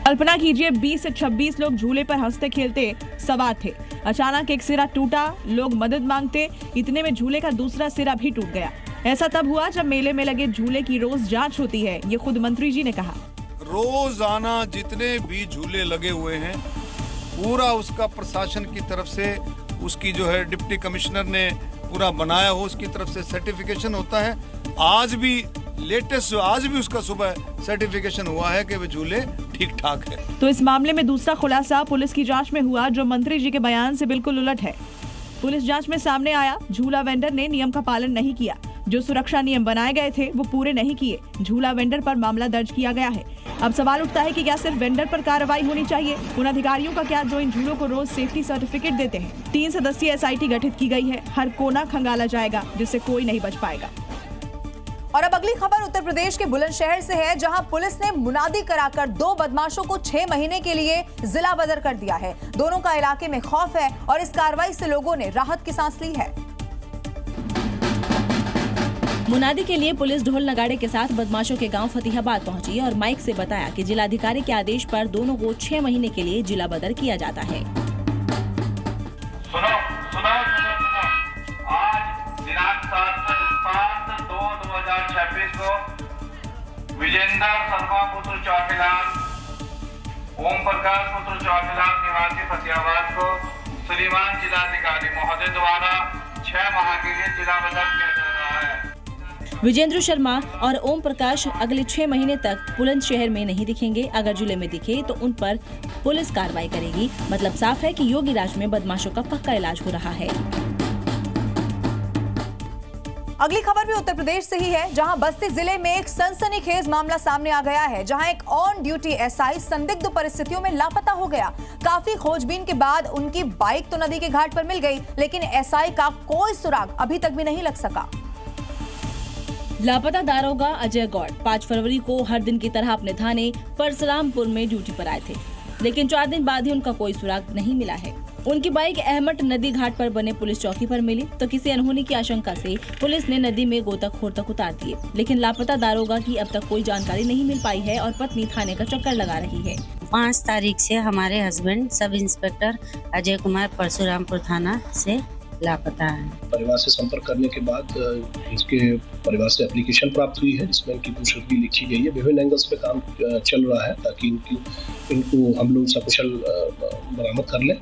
कल्पना कीजिए 20 से 26 लोग झूले पर हंसते खेलते सवार थे। अचानक एक सिरा टूटा, लोग मदद मांगते, इतने में झूले का दूसरा सिरा भी टूट गया। ऐसा तब हुआ जब मेले में लगे झूले की रोज जांच होती है, ये खुद मंत्री जी ने कहा। रोजाना जितने भी झूले लगे हुए हैं पूरा उसका प्रशासन की तरफ से, उसकी जो है डिप्टी कमिश्नर ने पूरा बनाया हो, उसकी तरफ से सर्टिफिकेशन होता है। आज भी लेटेस्ट आज भी उसका सुबह सर्टिफिकेशन हुआ है कि वे झूले ठीक ठाक है। तो इस मामले में दूसरा खुलासा पुलिस की जांच में हुआ जो मंत्री जी के बयान से बिल्कुल उलट है। पुलिस जांच में सामने आया झूला वेंडर ने नियम का पालन नहीं किया, जो सुरक्षा नियम बनाए गए थे वो पूरे नहीं किए। झूला वेंडर पर मामला दर्ज किया गया है। अब सवाल उठता है कि क्या सिर्फ वेंडर पर कार्रवाई होनी चाहिए, उन अधिकारियों का क्या जो इन झूलों को रोज सेफ्टी सर्टिफिकेट देते हैं। 3 सदस्यीय SIT गठित की गई है, हर कोना खंगाला जाएगा जिससे कोई नहीं बच पाएगा। और अब अगली खबर उत्तर प्रदेश के बुलंदशहर से है, जहां पुलिस ने मुनादी कराकर 2 बदमाशों को 6 महीने के लिए जिला बदर कर दिया है। दोनों का इलाके में खौफ है और इस कार्रवाई से लोगों ने राहत की सांस ली है। मुनादी के लिए पुलिस ढोल नगाड़े के साथ बदमाशों के गांव फतेहाबाद पहुंची और माइक से बताया कि जिलाधिकारी के आदेश पर दोनों को 6 महीने के लिए जिला बदर किया जाता है। सुनो, आज दिनांक 7/2/2026 को विजेंद्र शर्मा पुत्र चौकीलाल, ओम प्रकाश पुत्र चौकीलाल निवासी फतेहाबाद को श्रीमान जिलाधिकारी महोदय द्वारा 6 माह के लिए जिला बदर किया जा रहा है। विजेंद्र शर्मा और ओम प्रकाश अगले 6 महीने तक बुलंदशहर में नहीं दिखेंगे। अगर जिले में दिखे तो उन पर पुलिस कार्रवाई करेगी। मतलब साफ है कि योगी राज में बदमाशों का पक्का इलाज हो रहा है। अगली खबर भी उत्तर प्रदेश से ही है, जहां बस्ती जिले में एक सनसनीखेज मामला सामने आ गया है, जहां एक ऑन ड्यूटी एसआई संदिग्ध परिस्थितियों में लापता हो गया। काफी खोजबीन के बाद उनकी बाइक तो नदी के घाट पर मिल गई, लेकिन एसआई का कोई सुराग अभी तक भी नहीं लग सका। लापता दारोगा अजय गौड़ 5 फरवरी को हर दिन की तरह अपने थाने परशुरामपुर में ड्यूटी पर आए थे, लेकिन 4 दिन बाद ही उनका कोई सुराग नहीं मिला है। उनकी बाइक अहमद नदी घाट पर बने पुलिस चौकी पर मिली तो किसी अनहोनी की आशंका से पुलिस ने नदी में गोताखोर तक उतार दिए, लेकिन लापता दारोगा की अब तक कोई जानकारी नहीं मिल पाई है और पत्नी थाने का चक्कर लगा रही है। 5 तारीख से हमारे husband sub inspector Ajay Kumar Parshurampur थाना से लापता है। परिवार से संपर्क करने के बाद इसके परिवार से एप्लीकेशन प्राप्त हुई है, जिसमें इनकी पूछताछ लिखी गई है। विभिन्न एंगल्स पे काम चल रहा है ताकि इनको हम लोग सकुशल बरामद कर लें।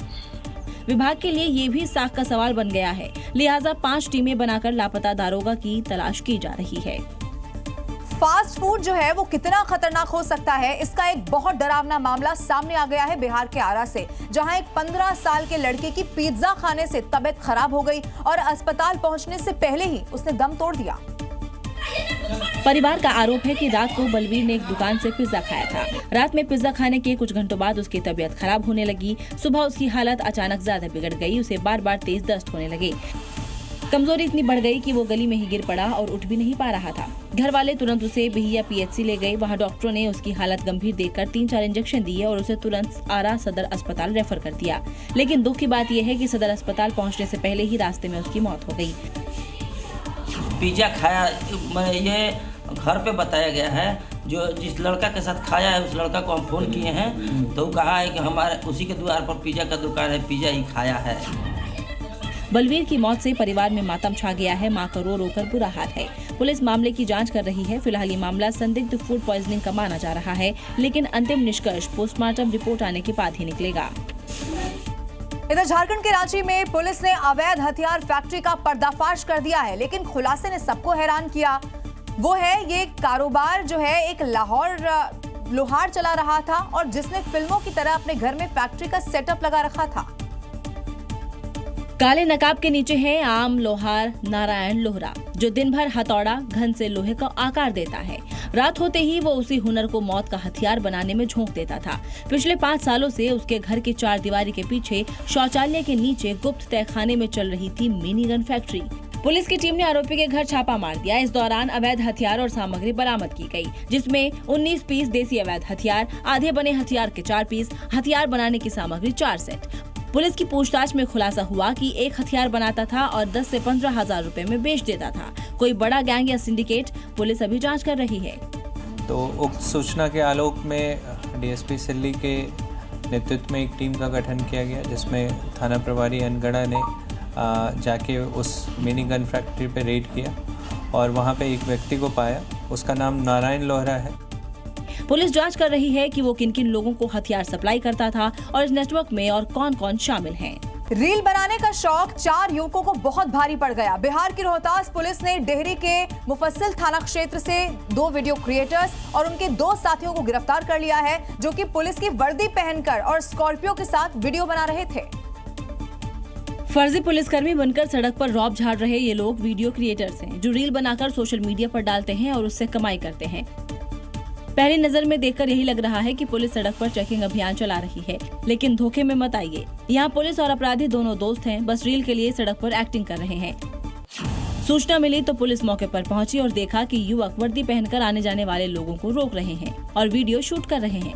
विभाग के लिए ये भी साख का सवाल बन गया है, लिहाजा 5 टीमें बनाकर लापता दारोगा की तलाश की जा रही है। फास्ट फूड जो है वो कितना खतरनाक हो सकता है, इसका एक बहुत डरावना मामला सामने आ गया है बिहार के आरा से, जहां एक 15 साल के लड़के की पिज्जा खाने से तबीयत खराब हो गई और अस्पताल पहुंचने से पहले ही उसने दम तोड़ दिया। परिवार का आरोप है कि रात को बलवीर ने एक दुकान से पिज्जा खाया था। रात में पिज्जा खाने के कुछ घंटों बाद उसकी तबीयत खराब होने लगी। सुबह उसकी हालत अचानक ज्यादा बिगड़ गई, उसे बार बार तेज दस्त होने लगे। कमजोरी इतनी बढ़ गई कि वो गली में ही गिर पड़ा और उठ भी नहीं पा रहा था। घर वाले तुरंत उसे बिहिया पीएचसी ले गए। वहां डॉक्टरों ने उसकी हालत गंभीर देखकर 3-4 इंजेक्शन दिए और उसे तुरंत आरा सदर अस्पताल रेफर कर दिया। लेकिन दुख की बात यह है कि सदर अस्पताल पहुंचने से पहले ही रास्ते में उसकी मौत हो गई। पिज्जा खाया, ये घर पे बताया गया है, जो जिस लड़का के साथ खाया है उस लड़का को हम फोन किए हैं तो कहा है कि हमारे उसी के द्वार पर पिज्जा का दुकान है, पिज्जा ही खाया है। बलवीर की मौत से परिवार में मातम छा गया है। मां का रो रो कर बुरा हाल है। पुलिस मामले की जांच कर रही है। फिलहाल ये मामला संदिग्ध फूड पॉइजनिंग का माना जा रहा है, लेकिन अंतिम निष्कर्ष पोस्टमार्टम रिपोर्ट आने के बाद ही निकलेगा। इधर झारखंड के रांची में पुलिस ने अवैध हथियार फैक्ट्री का पर्दाफाश कर दिया है, लेकिन खुलासे ने सबको हैरान किया। वो है ये कारोबार जो है एक लोहार चला रहा था और जिसने फिल्मों की तरह अपने घर में फैक्ट्री का सेटअप लगा रखा था। काले नकाब के नीचे है आम लोहार नारायण लोहरा, जो दिन भर हथौड़ा घन से लोहे का आकार देता है। रात होते ही वो उसी हुनर को मौत का हथियार बनाने में झोंक देता था। पिछले 5 सालों से उसके घर की 4 दीवारी के पीछे शौचालय के नीचे गुप्त तहखाने में चल रही थी मिनी गन फैक्ट्री। पुलिस की टीम ने आरोपी के घर छापा मार दिया। इस दौरान अवैध हथियार और सामग्री बरामद की गई, जिसमें 19 पीस देसी अवैध हथियार, आधे बने हथियार के 4 पीस, हथियार बनाने की सामग्री 4 सेट। पुलिस की पूछताछ में खुलासा हुआ कि एक हथियार बनाता था और 10 से 15 हजार रुपए में बेच देता था। कोई बड़ा गैंग या सिंडिकेट, पुलिस अभी जांच कर रही है। तो उक्त सूचना के आलोक में डीएसपी सिल्ली के नेतृत्व में एक टीम का गठन किया गया, जिसमें थाना प्रभारी अनगढ़ा ने जाके उस मिनी गन फैक्ट्री पे रेड किया और वहाँ पे एक व्यक्ति को पाया। उसका नाम नारायण लोहरा है। पुलिस जांच कर रही है कि वो किन किन लोगों को हथियार सप्लाई करता था और इस नेटवर्क में और कौन कौन शामिल हैं। रील बनाने का शौक 4 युवकों को बहुत भारी पड़ गया। बिहार की रोहतास पुलिस ने डेहरी के मुफस्सिल थाना क्षेत्र से 2 वीडियो क्रिएटर्स और उनके 2 साथियों को गिरफ्तार कर लिया है, जो कि पुलिस की वर्दी पहनकर और स्कॉर्पियो के साथ वीडियो बना रहे थे। फर्जी पुलिसकर्मी बनकर सड़क पर रौब झाड़ रहे ये लोग वीडियो क्रिएटर्स हैं, जो रील बनाकर सोशल मीडिया पर डालते हैं और उससे कमाई करते हैं। पहली नजर में देखकर यही लग रहा है कि पुलिस सड़क पर चेकिंग अभियान चला रही है, लेकिन धोखे में मत आइए। यहाँ पुलिस और अपराधी दोनों दोस्त हैं, बस रील के लिए सड़क पर एक्टिंग कर रहे हैं। सूचना मिली तो पुलिस मौके पर पहुंची और देखा कि युवक वर्दी पहनकर आने जाने वाले लोगों को रोक रहे हैं और वीडियो शूट कर रहे हैं।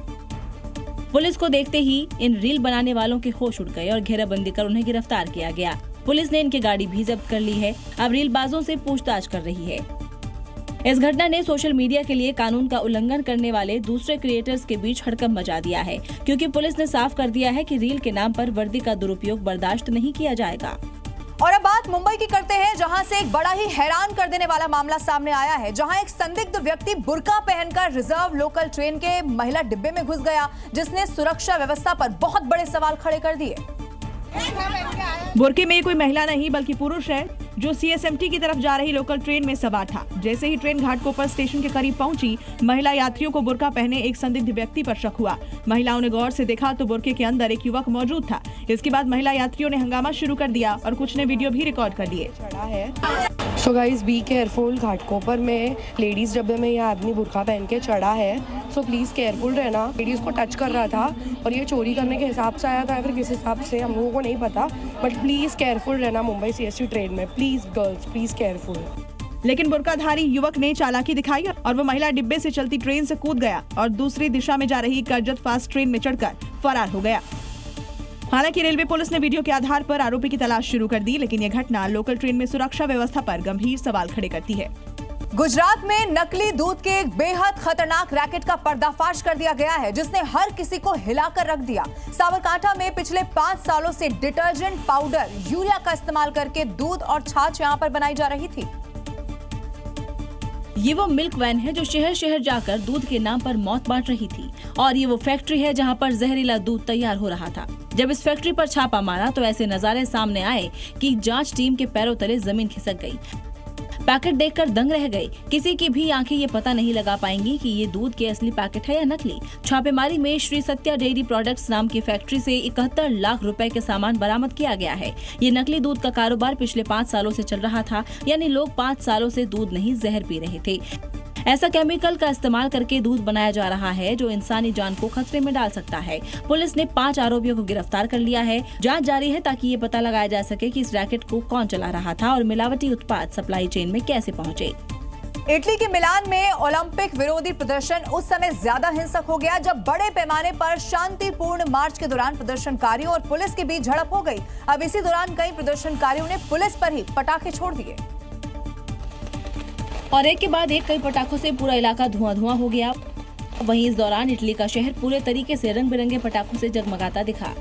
पुलिस को देखते ही इन रील बनाने वालों के होश उड़ गए और घेराबंदी कर उन्हें गिरफ्तार किया गया। पुलिस ने इनकी गाड़ी भी जब्त कर ली है। अब रीलबाजों से पूछताछ कर रही है। इस घटना ने सोशल मीडिया के लिए कानून का उल्लंघन करने वाले दूसरे क्रिएटर्स के बीच हड़कंप मचा दिया है, क्योंकि पुलिस ने साफ कर दिया है कि रील के नाम पर वर्दी का दुरुपयोग बर्दाश्त नहीं किया जाएगा। और अब बात मुंबई की करते हैं, जहां से एक बड़ा ही हैरान कर देने वाला मामला सामने आया है, जहां एक संदिग्ध व्यक्ति बुर्का पहनकर रिजर्व लोकल ट्रेन के महिला डिब्बे में घुस गया, जिसने सुरक्षा व्यवस्था पर बहुत बड़े सवाल खड़े कर दिए। बुर्के में कोई महिला नहीं बल्कि पुरुष है, जो सीएसएमटी की तरफ जा रही लोकल ट्रेन में सवार था। जैसे ही ट्रेन घाटकोपर स्टेशन के करीब पहुंची, महिला यात्रियों को बुर्का पहने एक संदिग्ध व्यक्ति पर शक हुआ। महिलाओं ने गौर से देखा तो बुर्के के अंदर एक युवक मौजूद था। इसके बाद महिला यात्रियों ने हंगामा शुरू कर दिया और कुछ ने वीडियो भी रिकॉर्ड कर दिए। So guys be careful. Ghatkopar में लेडीज़ डब्बे में यह आदमी बुर्का पहन के चढ़ा है, सो प्लीज़ केयरफुल रहना। लेडीज़ को टच कर रहा था और ये चोरी करने के हिसाब से आया था या फिर किस हिसाब से हम लोगों को नहीं पता, बट प्लीज़ केयरफुल रहना मुंबई CST ट्रेन में। Please girls, please careful. लेकिन बुर्काधारी युवक ने चालाकी दिखाई और वो महिला डिब्बे से चलती ट्रेन से कूद गया और दूसरी दिशा में जा रही करजत फास्ट ट्रेन में चढ़कर फरार हो गया। हालांकि रेलवे पुलिस ने वीडियो के आधार पर आरोपी की तलाश शुरू कर दी, लेकिन यह घटना लोकल ट्रेन में सुरक्षा व्यवस्था पर गंभीर सवाल खड़े करती है। गुजरात में नकली दूध के एक बेहद खतरनाक रैकेट का पर्दाफाश कर दिया गया है, जिसने हर किसी को हिलाकर रख दिया। साबरकांठा में पिछले 5 सालों से डिटर्जेंट पाउडर, यूरिया का इस्तेमाल करके दूध और छाछ यहां पर बनाई जा रही थी। ये वो मिल्क वैन है जो शहर शहर जाकर दूध के नाम पर मौत बांट रही थी, और ये वो फैक्ट्री है जहां पर जहरीला दूध तैयार हो रहा था। जब इस फैक्ट्री पर छापा मारा तो ऐसे नजारे सामने आए कि जांच टीम के पैरों तले जमीन खिसक गई। पैकेट देखकर दंग रह गए। किसी की भी आंखें ये पता नहीं लगा पाएंगी कि ये दूध के असली पैकेट है या नकली। छापेमारी में श्री सत्या डेयरी प्रोडक्ट्स नाम की फैक्ट्री से 71 लाख रुपए के सामान बरामद किया गया है। ये नकली दूध का कारोबार पिछले 5 सालों से चल रहा था, यानी लोग 5 सालों से दूध नहीं जहर पी रहे थे। ऐसा केमिकल का इस्तेमाल करके दूध बनाया जा रहा है जो इंसानी जान को खतरे में डाल सकता है। पुलिस ने 5 आरोपियों को गिरफ्तार कर लिया है। जांच जारी है ताकि ये पता लगाया जा सके कि इस रैकेट को कौन चला रहा था और मिलावटी उत्पाद सप्लाई चेन में कैसे पहुंचे। इटली के मिलान में ओलंपिक विरोधी प्रदर्शन उस समय ज्यादा हिंसक हो गया जब बड़े पैमाने पर शांतिपूर्ण मार्च के दौरान प्रदर्शनकारियों और पुलिस के बीच झड़प हो गई। अब इसी दौरान कई प्रदर्शनकारियों ने पुलिस पर ही पटाखे छोड़ दिए और एक के बाद एक कई पटाखों से पूरा इलाका धुआं हो गया। वहीं इस दौरान इटली का शहर पूरे तरीके से रंग बिरंगे पटाखों से जगमगाता दिखा।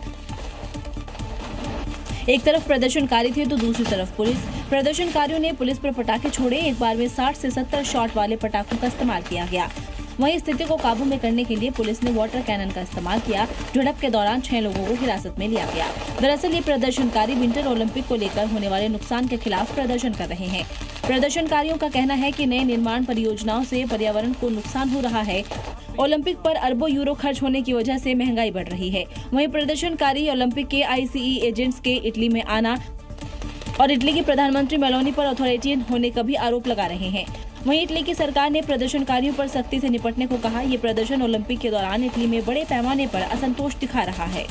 एक तरफ प्रदर्शनकारी थे तो दूसरी तरफ पुलिस। प्रदर्शनकारियों ने पुलिस पर पटाखे छोड़े। एक बार में 60 से 70 शॉट वाले पटाखों का इस्तेमाल किया गया। वहीं स्थिति को काबू में करने के लिए पुलिस ने वाटर कैनन का इस्तेमाल किया। झड़प के दौरान 6 लोगों को हिरासत में लिया गया। दरअसल ये प्रदर्शनकारी विंटर ओलंपिक को लेकर होने वाले नुकसान के खिलाफ प्रदर्शन कर रहे हैं। प्रदर्शनकारियों का कहना है कि नए निर्माण परियोजनाओं से पर्यावरण को नुकसान हो रहा है। ओलंपिक पर अरबों यूरो खर्च होने की वजह से महंगाई बढ़ रही है। वहीं प्रदर्शनकारी ओलंपिक के ICE एजेंट्स के इटली में आना और इटली की प्रधानमंत्री मेलोनी पर अथॉरिटेरियन होने का भी आरोप लगा रहे हैं। वहीं इटली की सरकार ने प्रदर्शनकारियों पर सख्ती से निपटने को कहा। ये प्रदर्शन ओलंपिक के दौरान इटली में बड़े पैमाने पर असंतोष दिखा रहा है।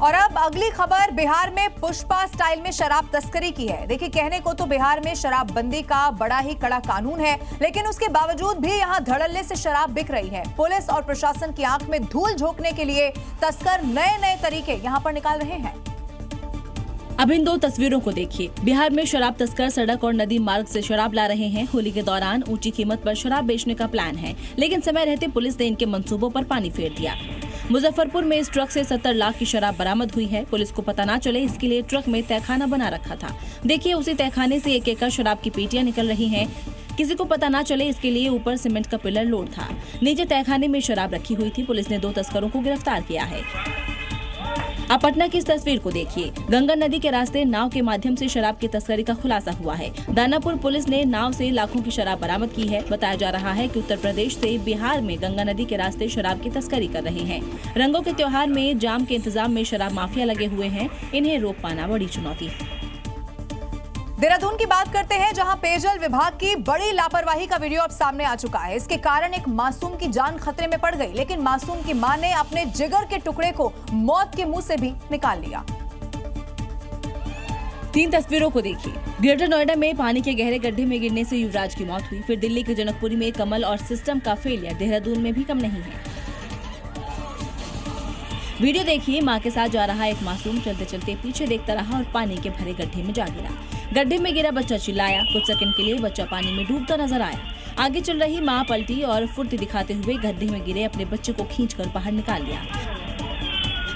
और अब अगली खबर बिहार में पुष्पा स्टाइल में शराब तस्करी की है। देखिए, कहने को तो बिहार में शराबबंदी का बड़ा ही कड़ा कानून है, लेकिन उसके बावजूद भी यहां धड़ल्ले से शराब बिक रही है। पुलिस और प्रशासन की आंख में धूल झोंकने के लिए तस्कर नए नए तरीके यहां पर निकाल रहे हैं। अब इन 2 तस्वीरों को देखिए। बिहार में शराब तस्कर सड़क और नदी मार्ग से शराब ला रहे हैं। होली के दौरान ऊंची कीमत पर शराब बेचने का प्लान है, लेकिन समय रहते पुलिस ने इनके मंसूबों पर पानी फेर दिया। मुजफ्फरपुर में इस ट्रक से 70 लाख की शराब बरामद हुई है। पुलिस को पता न चले इसके लिए ट्रक में तहखाना बना रखा था। देखिए, उसी तहखाने से एक एकड़ शराब की पेटियां निकल रही हैं। किसी को पता न चले इसके लिए ऊपर सीमेंट का पिलर लोड था। नीचे तहखाने में शराब रखी हुई थी। पुलिस ने 2 तस्करों को गिरफ्तार किया है। अब पटना की इस तस्वीर को देखिए। गंगा नदी के रास्ते नाव के माध्यम से शराब की तस्करी का खुलासा हुआ है। दानापुर पुलिस ने नाव से लाखों की शराब बरामद की है। बताया जा रहा है कि उत्तर प्रदेश से बिहार में गंगा नदी के रास्ते शराब की तस्करी कर रहे हैं। रंगों के त्योहार में जाम के इंतजाम में शराब माफिया लगे हुए हैं। इन्हें रोक पाना बड़ी चुनौती है। देहरादून की बात करते हैं, जहां पेयजल विभाग की बड़ी लापरवाही का वीडियो अब सामने आ चुका है। इसके कारण एक मासूम की जान खतरे में पड़ गई, लेकिन मासूम की मां ने अपने जिगर के टुकड़े को मौत के मुंह से भी निकाल लिया। 3 तस्वीरों को देखिए। ग्रेटर नोएडा में पानी के गहरे गड्ढे में गिरने से युवराज की मौत हुई। फिर दिल्ली के जनकपुरी में कमल और सिस्टम का फेलियर। देहरादून में भी कम नहीं है। वीडियो देखिए। मां के साथ जा रहा एक मासूम चलते चलते पीछे देखता रहा और पानी के भरे गड्ढे में जा गिरा। गड्ढे में गिरा बच्चा चिल्लाया। कुछ सेकंड के लिए बच्चा पानी में डूबता नजर आया। आगे चल रही मां पलटी और फुर्ती दिखाते हुए गड्ढे में गिरे अपने बच्चे को खींचकर बाहर निकाल लिया।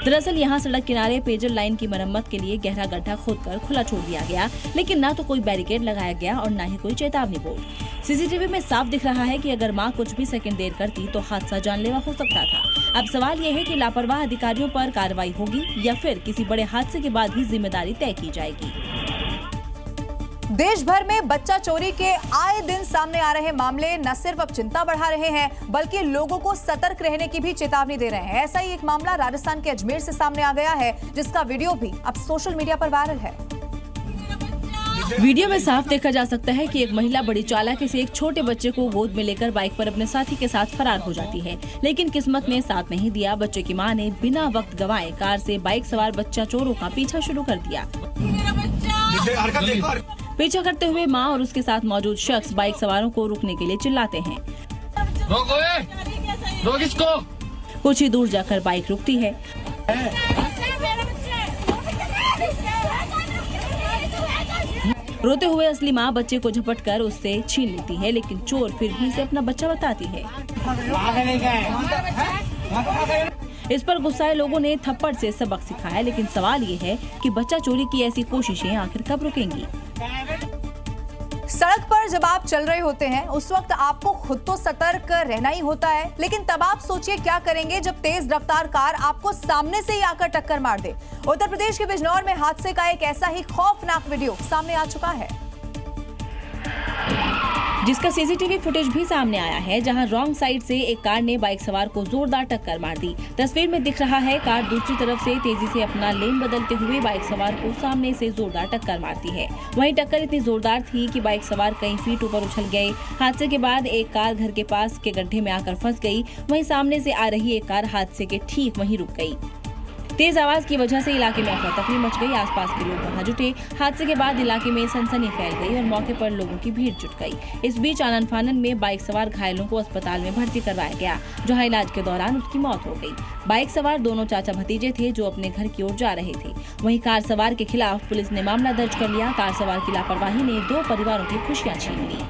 दरअसल यहाँ सड़क किनारे पेयजल लाइन की मरम्मत के लिए गहरा गड्ढा खोदकर खुला छोड़ दिया गया, लेकिन ना तो कोई बैरिकेड लगाया गया और ना ही कोई चेतावनी बोर्ड। सीसीटीवी में साफ दिख रहा है कि अगर मां कुछ भी सेकंड देर करती तो हादसा जानलेवा हो सकता था। अब सवाल ये है कि लापरवाह अधिकारियों पर कार्रवाई होगी या फिर किसी बड़े हादसे के बाद ही जिम्मेदारी तय की जाएगी। देश भर में बच्चा चोरी के आए दिन सामने आ रहे मामले न सिर्फ अब चिंता बढ़ा रहे हैं, बल्कि लोगों को सतर्क रहने की भी चेतावनी दे रहे हैं। ऐसा ही एक मामला राजस्थान के अजमेर से सामने आ गया है, जिसका वीडियो भी अब सोशल मीडिया पर वायरल है। वीडियो में साफ देखा जा सकता है कि एक महिला बड़ी चालाकी से एक छोटे बच्चे को गोद में लेकर बाइक पर अपने साथी के साथ फरार हो जाती है, लेकिन किस्मत ने साथ नहीं दिया। बच्चे की मां ने बिना वक्त गंवाए कार से बाइक सवार बच्चा चोरों का पीछा शुरू कर दिया। पीछा करते हुए मां और उसके साथ मौजूद शख्स बाइक सवारों को रुकने के लिए चिल्लाते हैं। रोक इसको। कुछ ही दूर जाकर बाइक रुकती है। रोते हुए असली मां बच्चे को झपटकर उससे छीन लेती है, लेकिन चोर फिर भी इसे अपना बच्चा बताती है। इस पर गुस्साए लोगों ने थप्पड़ से सबक सिखाया, लेकिन सवाल ये है कि बच्चा चोरी की ऐसी कोशिशें आखिर कब रुकेंगी। सड़क पर जब आप चल रहे होते हैं उस वक्त आपको खुद तो सतर्क रहना ही होता है, लेकिन तब आप सोचिए क्या करेंगे जब तेज रफ्तार कार आपको सामने से ही आकर टक्कर मार दे। उत्तर प्रदेश के बिजनौर में हादसे का एक ऐसा ही खौफनाक वीडियो सामने आ चुका है, जिसका सीसीटीवी फुटेज भी सामने आया है, जहां रॉन्ग साइड से एक कार ने बाइक सवार को जोरदार टक्कर मार दी। तस्वीर में दिख रहा है कार दूसरी तरफ से तेजी से अपना लेन बदलते हुए बाइक सवार को सामने से जोरदार टक्कर मारती है। वहीं टक्कर इतनी जोरदार थी कि बाइक सवार कई फीट ऊपर उछल गए। हादसे के बाद एक कार घर के पास के गड्ढे में आकर फंस गई। वहीं सामने से आ रही एक कार हादसे के ठीक वहीं रुक गई। तेज आवाज की वजह से इलाके में अफरा तफरी मच गई। आसपास के लोग वहां जुटे। हादसे के बाद इलाके में सनसनी फैल गई और मौके पर लोगों की भीड़ जुट गई। इस बीच आनन फानन में बाइक सवार घायलों को अस्पताल में भर्ती करवाया गया, जहां इलाज के दौरान उसकी मौत हो गई। बाइक सवार दोनों चाचा भतीजे थे जो अपने घर की ओर जा रहे थे। वहीं कार सवार के खिलाफ पुलिस ने मामला दर्ज कर लिया। कार सवार की लापरवाही ने 2 परिवारों की खुशियां छीन ली।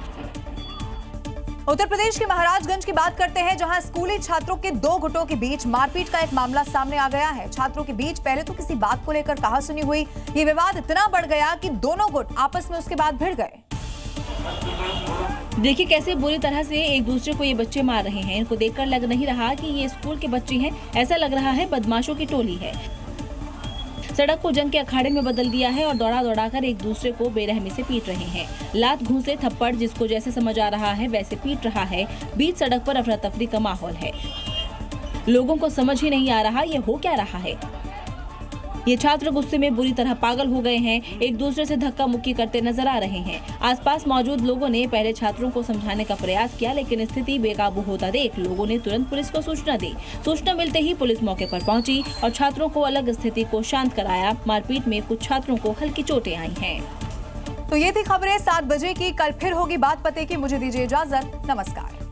उत्तर प्रदेश के महाराजगंज की बात करते हैं, जहां स्कूली छात्रों के 2 गुटों के बीच मारपीट का एक मामला सामने आ गया है। छात्रों के बीच पहले तो किसी बात को लेकर कहासुनी हुई। ये विवाद इतना बढ़ गया कि दोनों गुट आपस में उसके बाद भिड़ गए। देखिए कैसे बुरी तरह से एक दूसरे को ये बच्चे मार रहे हैं। इनको देखकर लग नहीं रहा कि ये स्कूल के बच्चे हैं, ऐसा लग रहा है बदमाशों की टोली है। सड़क को जंग के अखाड़े में बदल दिया है और दौड़ा दौड़ाकर एक दूसरे को बेरहमी से पीट रहे हैं। लात घूंसे थप्पड़ जिसको जैसे समझ आ रहा है वैसे पीट रहा है। बीच सड़क पर अफरा तफरी का माहौल है। लोगों को समझ ही नहीं आ रहा ये हो क्या रहा है। ये छात्र गुस्से में बुरी तरह पागल हो गए हैं, एक दूसरे से धक्का मुक्की करते नजर आ रहे हैं। आसपास मौजूद लोगों ने पहले छात्रों को समझाने का प्रयास किया, लेकिन स्थिति बेकाबू होता देख लोगों ने तुरंत पुलिस को सूचना दी। सूचना मिलते ही पुलिस मौके पर पहुंची और छात्रों को अलग स्थिति को शांत कराया। मारपीट में कुछ छात्रों को हल्की चोटें आई हैं। तो ये थी खबरें 7 बजे की। कल फिर होगी बात पते की। मुझे दीजिए इजाजत। नमस्कार।